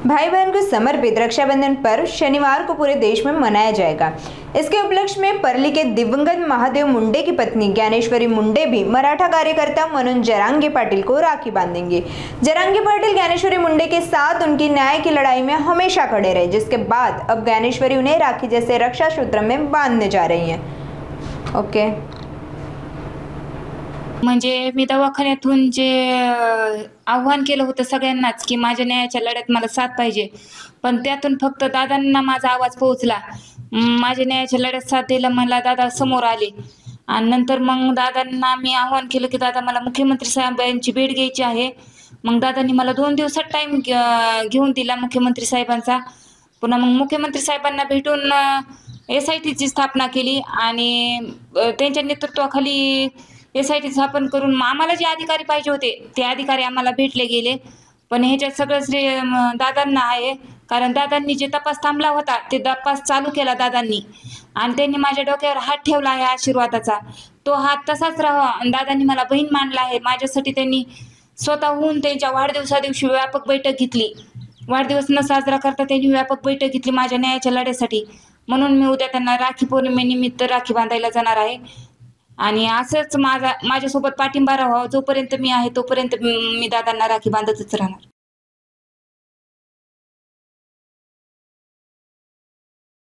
भाई बहन को समर्पित रक्षाबंधन पर्व शनिवार को पूरे देश में मनाया जाएगा। इसके उपलक्ष्य में परली के दिवंगत महादेव मुंडे की पत्नी ज्ञानेश्वरी मुंडे भी मराठा कार्यकर्ता मनोज जरांगे पाटिल को राखी बांधेंगे। जरांगे पाटिल ज्ञानेश्वरी मुंडे के साथ उनकी न्याय की लड़ाई में हमेशा खड़े रहे, जिसके बाद अब ज्ञानेश्वरी उन्हें राखी जैसे रक्षा सूत्र में बांधने जा रही हैं। ओके, म्हणजे मी दवाखान्यातून जे आव्हान केलं होतं सगळ्यांनाच की माझ्या न्यायाच्या लढ्यात मला साथ पाहिजे, पण त्यातून फक्त दादांना माझा आवाज पोहोचला। माझ्या न्यायाच्या लढ्यात साथ द्यायला मला दादा समोर आले आणि नंतर मग दादांना मी आव्हान केलं की दादा मला मुख्यमंत्री साहेबांची भेट घ्यायची आहे। मग दादांनी मला 2 दिवसात टाइम घेऊन दिला मुख्यमंत्री साहेबांचा। पुन्हा मग मुख्यमंत्री साहेबांना भेटून SITची स्थापना केली आणि त्यांच्या नेतृत्वाखाली SIT स्थापन करून आम्हाला जे अधिकारी पाहिजे होते ते अधिकारी आम्हाला भेटले गेले। पण ह्याच्यात सगळं श्रेय दादांना आहे, कारण दादांनी जे तपास थांबला होता ते तपास चालू केला दादांनी आणि त्यांनी माझ्या डोक्यावर हात ठेवला आहे आशीर्वादाचा। तो हात तसाच राहावा। दादांनी मला बहीण मानला आहे। माझ्यासाठी त्यांनी स्वतःहून त्यांच्या वाढदिवसादिवशी व्यापक बैठक घेतली। वाढदिवस न साजरा करता त्यांनी व्यापक बैठक घेतली माझ्या न्यायाच्या लढ्यासाठी। म्हणून मी उद्या त्यांना राखी पौर्णिमेनिमित्त राखी बांधायला जाणार आहे आणि असंच माझ्यासोबत पाठिंबा राहावा। जोपर्यंत मी आहे तोपर्यंत मी दादांना राखी बांधतच राहणार।